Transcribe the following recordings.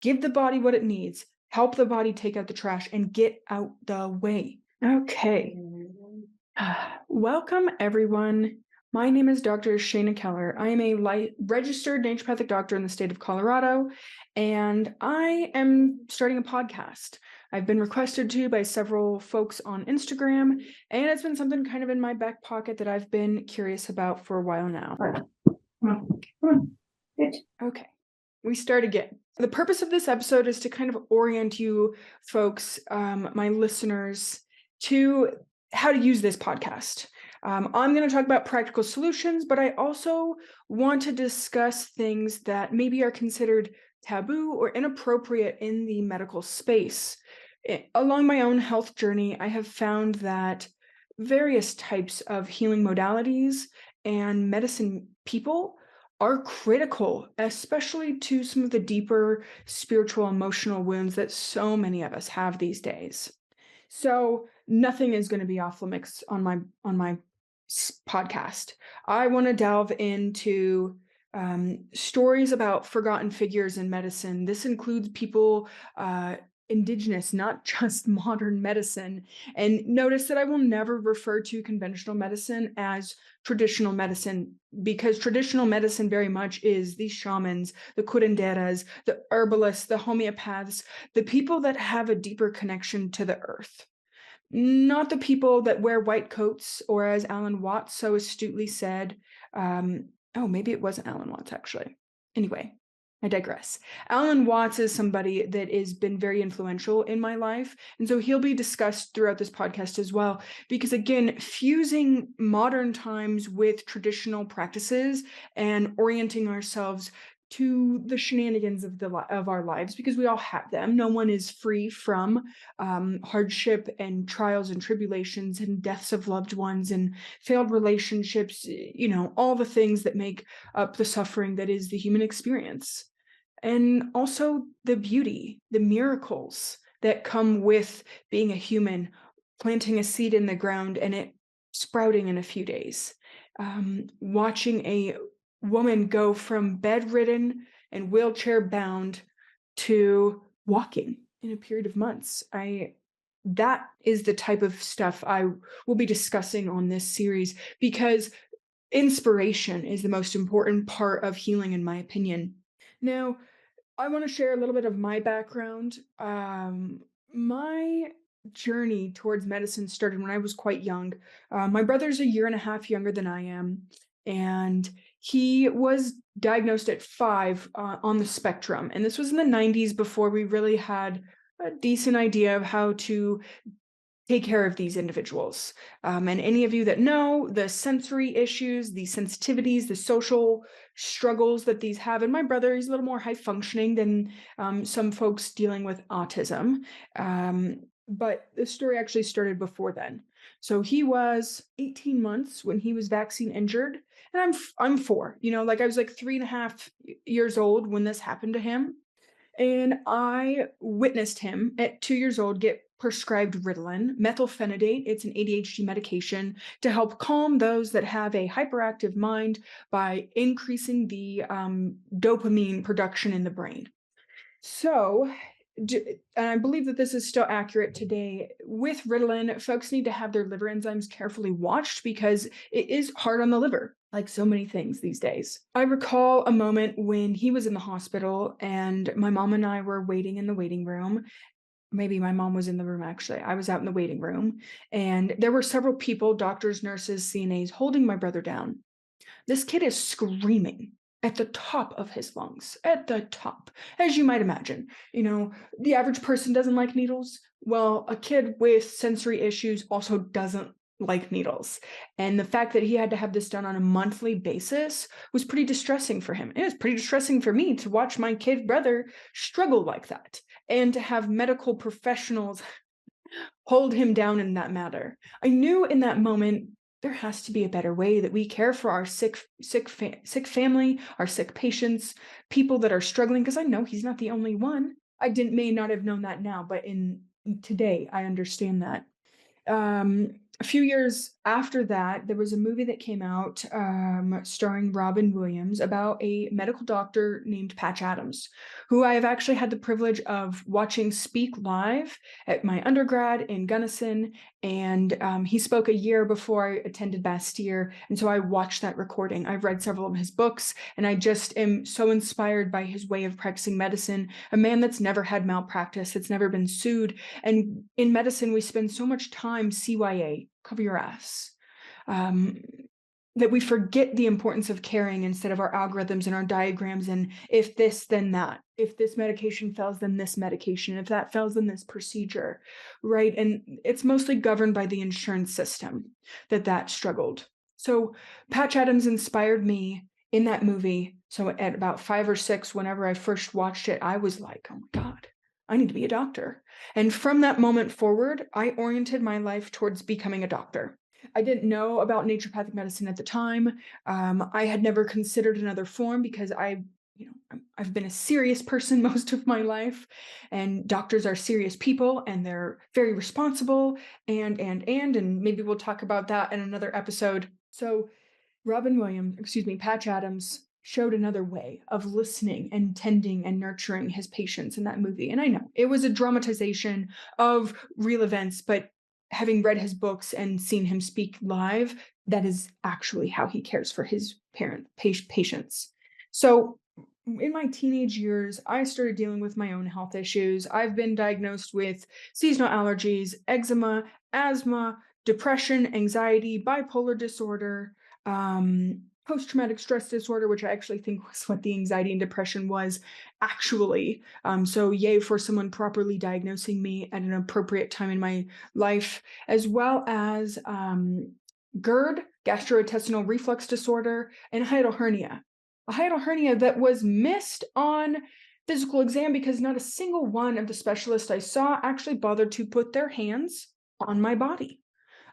give the body what it needs, help the body take out the trash, and get out the way. Okay. Welcome, everyone. My name is Dr. Shayna Keller. I am a registered naturopathic doctor in the state of Colorado, and I am starting a podcast. I've been requested to by several folks on Instagram, and it's been something kind of in my back pocket that I've been curious about for a while now. Come on. Good. Okay, we start again. The purpose of this episode is to kind of orient you folks, my listeners, to how to use this podcast. I'm going to talk about practical solutions, but I also want to discuss things that maybe are considered taboo or inappropriate in the medical space. Along my own health journey, I have found that various types of healing modalities and medicine people are critical, especially to some of the deeper spiritual, emotional wounds that so many of us have these days. So nothing is going to be off limits on my podcast. I want to delve into stories about forgotten figures in medicine. This includes people indigenous, not just modern medicine. And notice that I will never refer to conventional medicine as traditional medicine, because traditional medicine very much is the shamans, the curanderas, the herbalists, the homeopaths, the people that have a deeper connection to the earth. Not the people that wear white coats, or as Alan Watts so astutely said, maybe it wasn't Alan Watts actually. Anyway, I digress. Alan Watts is somebody that has been very influential in my life, and so he'll be discussed throughout this podcast as well, because again, fusing modern times with traditional practices and orienting ourselves to the shenanigans of our lives, because we all have them. No one is free from hardship and trials and tribulations and deaths of loved ones and failed relationships, all the things that make up the suffering that is the human experience. And also the beauty, the miracles that come with being a human, planting a seed in the ground and it sprouting in a few days. Watching a woman go from bedridden and wheelchair bound to walking in a period of months. That is the type of stuff I will be discussing on this series, because inspiration is the most important part of healing, in my opinion. Now, I want to share a little bit of my background. My journey towards medicine started when I was quite young. My brother's a year and a half younger than I am, and he was diagnosed at 5 on the spectrum. And this was in the 90s, before we really had a decent idea of how to take care of these individuals. And any of you that know the sensory issues, the sensitivities, the social struggles that these have, and my brother, he's a little more high functioning than some folks dealing with autism. But the story actually started before then. So he was 18 months when he was vaccine injured, and I'm 4. I was like 3.5 years old when this happened to him. And I witnessed him at 2 years old get prescribed Ritalin, methylphenidate. It's an ADHD medication to help calm those that have a hyperactive mind by increasing the dopamine production in the brain. So, and I believe that this is still accurate today. With Ritalin, folks need to have their liver enzymes carefully watched, because it is hard on the liver, like so many things these days. I recall a moment when he was in the hospital and my mom and I were waiting in the waiting room. Maybe my mom was in the room, actually. I was out in the waiting room, and there were several people, doctors, nurses, CNAs, holding my brother down. This kid is screaming at the top of his lungs, at the top, as you might imagine. The average person doesn't like needles. Well, a kid with sensory issues also doesn't like needles. And the fact that he had to have this done on a monthly basis was pretty distressing for him. It was pretty distressing for me to watch my kid brother struggle like that, and to have medical professionals hold him down in that matter. I knew in that moment there has to be a better way that we care for our sick family, our sick patients, people that are struggling, because I know he's not the only one. I may not have known that now, but in today I understand that. a few years after that, there was a movie that came out starring Robin Williams about a medical doctor named Patch Adams, who I have actually had the privilege of watching speak live at my undergrad in Gunnison. And he spoke a year before I attended Bastille. And so I watched that recording. I've read several of his books, and I just am so inspired by his way of practicing medicine. A man that's never had malpractice, that's never been sued. And in medicine, we spend so much time CYA, cover your ass, um, that we forget the importance of caring instead of our algorithms and our diagrams and if this, then that. If this medication fails, then this medication. If that fails, then this procedure, right? And it's mostly governed by the insurance system that struggled. So Patch Adams inspired me in that movie. So at about 5 or 6, whenever I first watched it, I was like, oh my God, I need to be a doctor. And from that moment forward, I oriented my life towards becoming a doctor. I didn't know about naturopathic medicine at the time. I had never considered another form because I've been a serious person most of my life, and doctors are serious people, and they're very responsible, and maybe we'll talk about that in another episode. So Patch Adams showed another way of listening and tending and nurturing his patients in that movie. And I know it was a dramatization of real events, but having read his books and seen him speak live, that is actually how he cares for his patients. So in my teenage years, I started dealing with my own health issues. I've been diagnosed with seasonal allergies, eczema, asthma, depression, anxiety, bipolar disorder, post-traumatic stress disorder, which I actually think was what the anxiety and depression was actually. So yay for someone properly diagnosing me at an appropriate time in my life, as well as GERD, gastrointestinal reflux disorder, and hiatal hernia. A hiatal hernia that was missed on physical exam because not a single one of the specialists I saw actually bothered to put their hands on my body.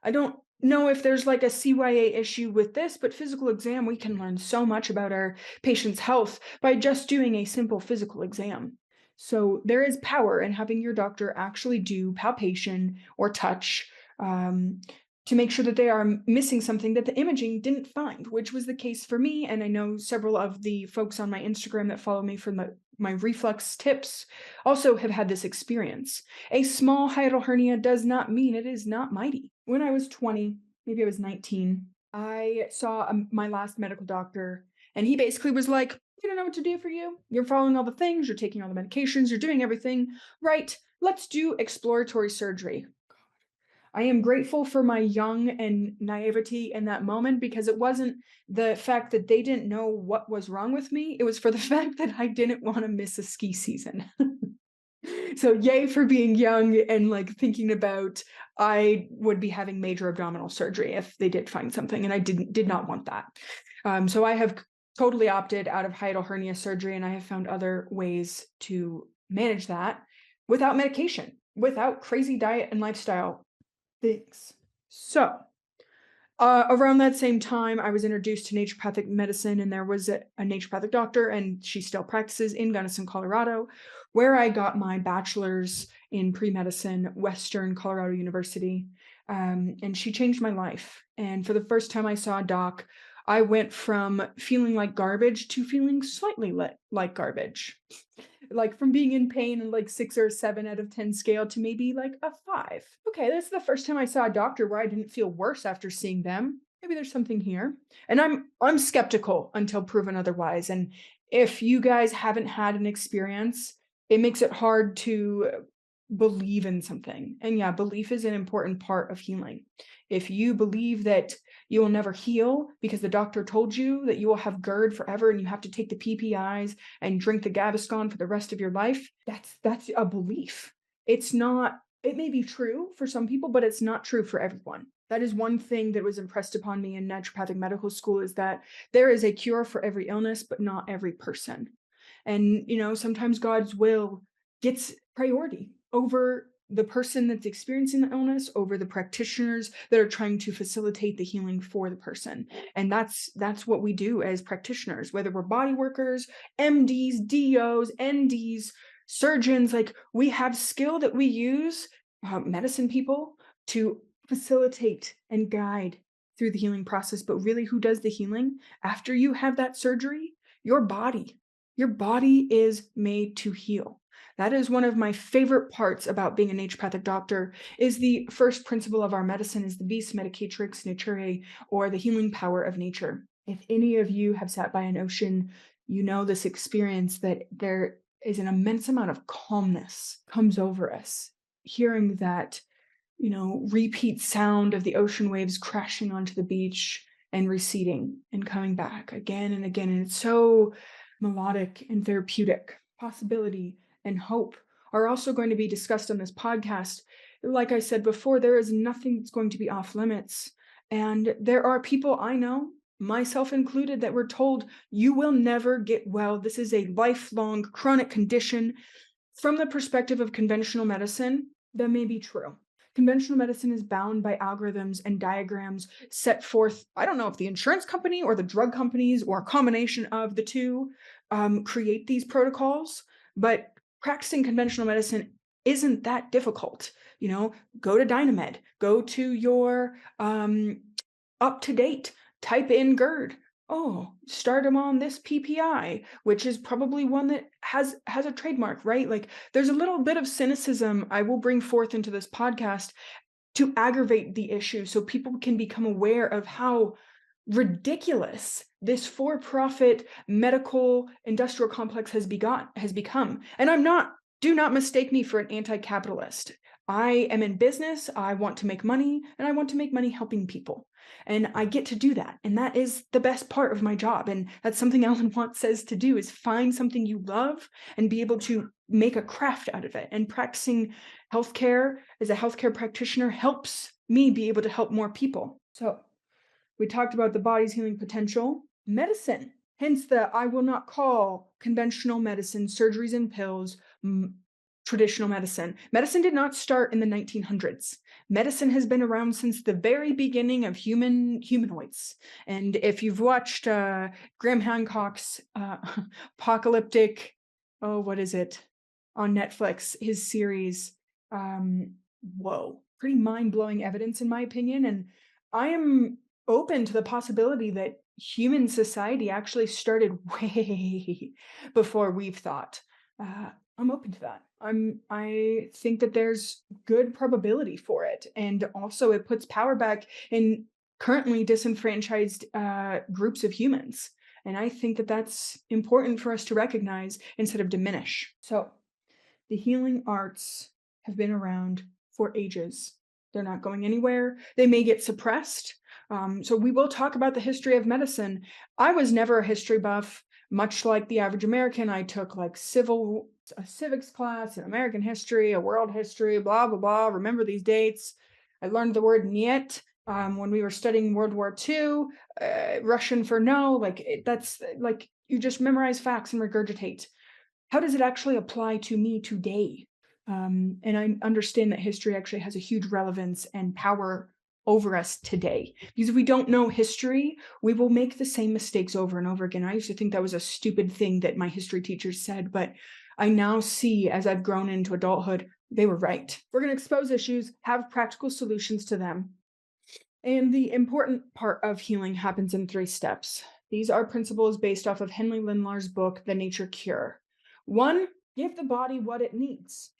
I don't know if there's like a CYA issue with this, but physical exam, we can learn so much about our patient's health by just doing a simple physical exam. So there is power in having your doctor actually do palpation or touch to make sure that they are missing something that the imaging didn't find, which was the case for me. And I know several of the folks on my Instagram that follow me for my reflux tips also have had this experience. A small hiatal hernia does not mean it is not mighty. When I was 20, maybe I was 19, I saw my last medical doctor, and he basically was like, "We don't know what to do for you. You're following all the things, you're taking all the medications, you're doing everything right. Let's do exploratory surgery." I am grateful for my young and naivety in that moment because it wasn't the fact that they didn't know what was wrong with me. It was for the fact that I didn't want to miss a ski season. So yay for being young and like thinking about I would be having major abdominal surgery if they did find something, and I did not want that. So I have totally opted out of hiatal hernia surgery, and I have found other ways to manage that without medication, without crazy diet and lifestyle things. So around that same time, I was introduced to naturopathic medicine, and there was a naturopathic doctor, and she still practices in Gunnison, Colorado, where I got my bachelor's in pre-medicine, Western Colorado University. And she changed my life. And for the first time I saw a doc, I went from feeling like garbage to feeling slightly like garbage. Like from being in pain and like 6 or 7 out of 10 scale to maybe like a 5. Okay, that's the first time I saw a doctor where I didn't feel worse after seeing them. Maybe there's something here. And I'm skeptical until proven otherwise. And if you guys haven't had an experience, it makes it hard to believe in something. And yeah, belief is an important part of healing. If you believe that you will never heal because the doctor told you that you will have GERD forever and you have to take the PPIs and drink the Gaviscon for the rest of your life, that's a belief. It's not, it may be true for some people, but it's not true for everyone. That is one thing that was impressed upon me in naturopathic medical school, is that there is a cure for every illness, but not every person. And, sometimes God's will gets priority over the person that's experiencing the illness, over the practitioners that are trying to facilitate the healing for the person. And that's what we do as practitioners, whether we're body workers, MDs, DOs, NDs, surgeons. Like, we have skill that we use, medicine people, to facilitate and guide through the healing process. But really, who does the healing? After you have that surgery, your body. Your body is made to heal. That is one of my favorite parts about being a naturopathic doctor, is the first principle of our medicine is the vis medicatrix naturae, or the healing power of nature. If any of you have sat by an ocean, you know this experience that there is an immense amount of calmness comes over us, hearing that, repeat sound of the ocean waves crashing onto the beach and receding and coming back again and again. And it's so melodic and therapeutic. Possibility and hope are also going to be discussed on this podcast. Like I said before, there is nothing that's going to be off limits. And there are people I know, myself included, that were told, you will never get well. This is a lifelong chronic condition. From the perspective of conventional medicine, that may be true. Conventional medicine is bound by algorithms and diagrams set forth. I don't know if the insurance company or the drug companies or a combination of the two create these protocols, but practicing conventional medicine isn't that difficult. Go to Dynamed, go to your up to date, type in GERD. Oh, start them on this PPI, which is probably one that has a trademark, right? Like, there's a little bit of cynicism I will bring forth into this podcast to aggravate the issue so people can become aware of how ridiculous this for-profit medical industrial complex has become. And do not mistake me for an anti-capitalist. I am in business, I want to make money, and I want to make money helping people. And I get to do that. And that is the best part of my job. And that's something Alan Watts says to do, is find something you love and be able to make a craft out of it. And practicing healthcare as a healthcare practitioner helps me be able to help more people. So we talked about the body's healing potential. Medicine, hence the I will not call conventional medicine, surgeries and pills, traditional medicine. Medicine did not start in the 1900s. Medicine has been around since the very beginning of humanoids. And if you've watched Graham Hancock's apocalyptic, what is it, on Netflix, his series, pretty mind-blowing evidence in my opinion. And I am open to the possibility that human society actually started way before we've thought. I'm open to that. I think that there's good probability for it. And also it puts power back in currently disenfranchised groups of humans. And I think that that's important for us to recognize instead of diminish. So the healing arts have been around for ages. They're not going anywhere. They may get suppressed. So we will talk about the history of medicine. I was never a history buff. Much like the average American, I took like a civics class, an American history, a world history, blah, blah, blah. Remember these dates. I learned the word "niet" when we were studying World War II, Russian for no. That's like, you just memorize facts and regurgitate. How does it actually apply to me today? And I understand that history actually has a huge relevance and power over us today. Because if we don't know history, we will make the same mistakes over and over again. I used to think that was a stupid thing that my history teachers said, but I now see, as I've grown into adulthood, they were right. We're going to expose issues, have practical solutions to them. And the important part of healing happens in 3 steps. These are principles based off of Henry Lindlar's book, The Nature Cure. 1, give the body what it needs.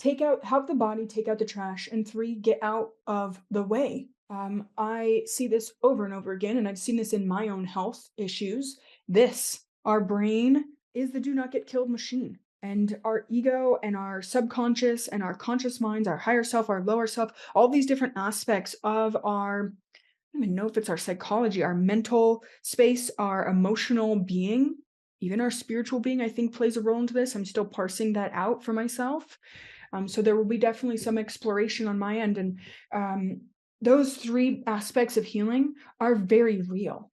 Help the body take out the trash. And 3, get out of the way. I see this over and over again, and I've seen this in my own health issues. Our brain, is the do not get killed machine. And our ego and our subconscious and our conscious minds, our higher self, our lower self, all these different aspects of our, I don't even know if it's our psychology, our mental space, our emotional being, even our spiritual being, I think plays a role into this. I'm still parsing that out for myself. So there will be definitely some exploration on my end. And those 3 aspects of healing are very real.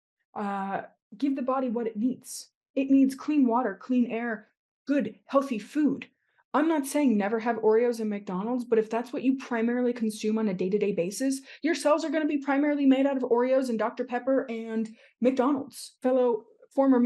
Give the body what it needs. It needs clean water, clean air, good, healthy food. I'm not saying never have Oreos and McDonald's, but if that's what you primarily consume on a day-to-day basis, your cells are going to be primarily made out of Oreos and Dr. Pepper and McDonald's. Former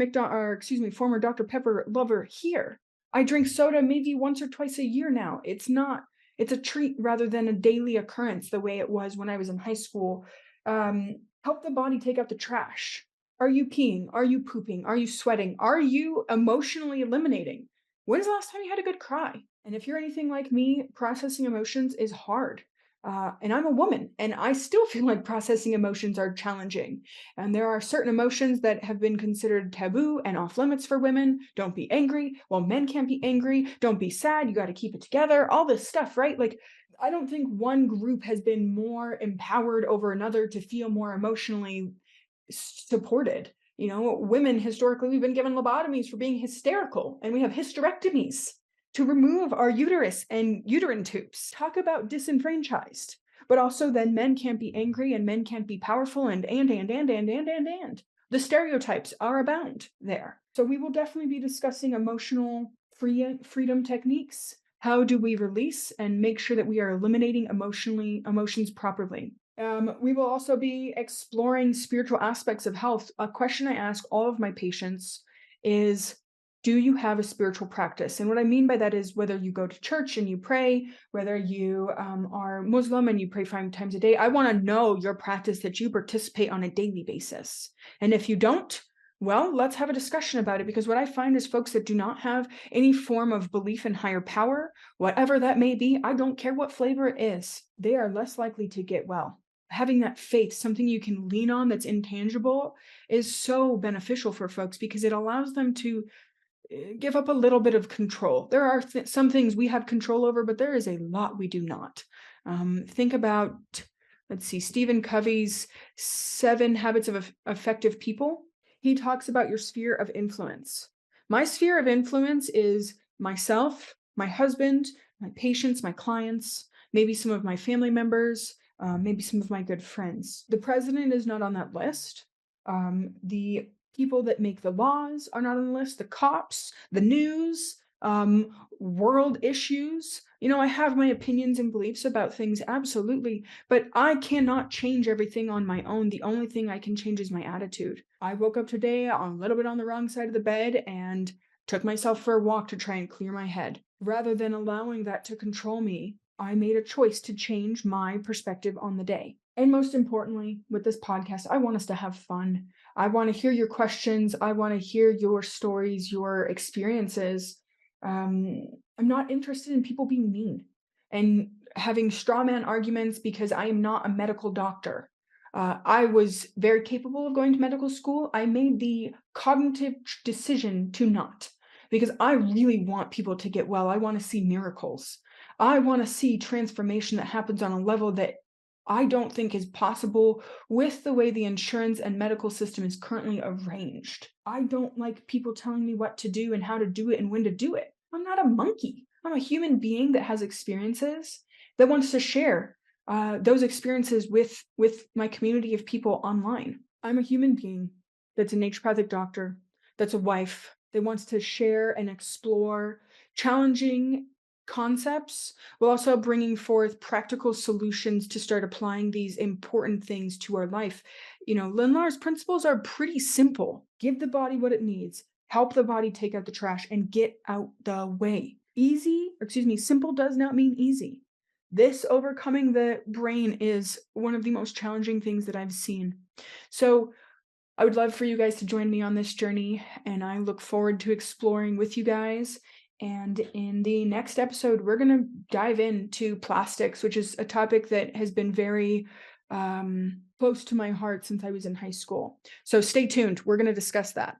Dr. Pepper lover here. I drink soda maybe once or twice a year now. It's not It's a treat rather than a daily occurrence the way it was when I was in high school. Help the body take out the trash. Are you peeing? Are you pooping? Are you sweating? Are you emotionally eliminating? When's the last time you had a good cry? And if you're anything like me, processing emotions is hard. And I'm a woman, and I still feel like processing emotions are challenging. And there are certain emotions that have been considered taboo and off limits for women. Don't be angry. Well, men can't be angry. Don't be sad. You got to keep it together. All this stuff, right? Like, I don't think one group has been more empowered over another to feel more emotionally supported. Women historically, we've been given lobotomies for being hysterical, and we have hysterectomies to remove our uterus and uterine tubes. Talk about disenfranchised. But also then men can't be angry and men can't be powerful and. The stereotypes are abound there. So we will definitely be discussing emotional freedom techniques. How do we release and make sure that we are eliminating emotions properly? We will also be exploring spiritual aspects of health. A question I ask all of my patients is, do you have a spiritual practice? And what I mean by that is whether you go to church and you pray, whether you are Muslim and you pray 5 times a day. I want to know your practice that you participate on a daily basis. And if you don't, well, let's have a discussion about it, because what I find is folks that do not have any form of belief in higher power, whatever that may be, I don't care what flavor it is, they are less likely to get well. Having that faith, something you can lean on that's intangible, is so beneficial for folks because it allows them to give up a little bit of control. There are some things we have control over, but there is a lot we do not. Think about, let's see, Stephen Covey's 7 Habits of Effective People. He talks about your sphere of influence. My sphere of influence is myself, my husband, my patients, my clients, maybe some of my family members, maybe some of my good friends. The president is not on that list. The people that make the laws are not on the list. The cops, the news, world issues. I have my opinions and beliefs about things, absolutely, but I cannot change everything on my own. The only thing I can change is my attitude. I woke up today a little bit on the wrong side of the bed and took myself for a walk to try and clear my head. Rather than allowing that to control me, I made a choice to change my perspective on the day. And most importantly, with this podcast, I want us to have fun. I want to hear your questions. I want to hear your stories, your experiences. I'm not interested in people being mean and having straw man arguments because I am not a medical doctor. I was very capable of going to medical school. I made the cognitive decision to not, because I really want people to get well. I want to see miracles. I want to see transformation that happens on a level that I don't think is possible with the way the insurance and medical system is currently arranged. I don't like people telling me what to do and how to do it and when to do it. I'm not a monkey. I'm a human being that has experiences, that wants to share those experiences with my community of people online. I'm a human being that's a naturopathic doctor, that's a wife, that wants to share and explore challenging concepts while also bringing forth practical solutions to start applying these important things to our life. Linlar's principles are pretty simple. Give the body what it needs, help the body take out the trash, and get out the way. Simple does not mean easy. This overcoming the brain is one of the most challenging things that I've seen. So I would love for you guys to join me on this journey, and I look forward to exploring with you guys. And in the next episode, we're going to dive into plastics, which is a topic that has been very close to my heart since I was in high school. So stay tuned. We're going to discuss that.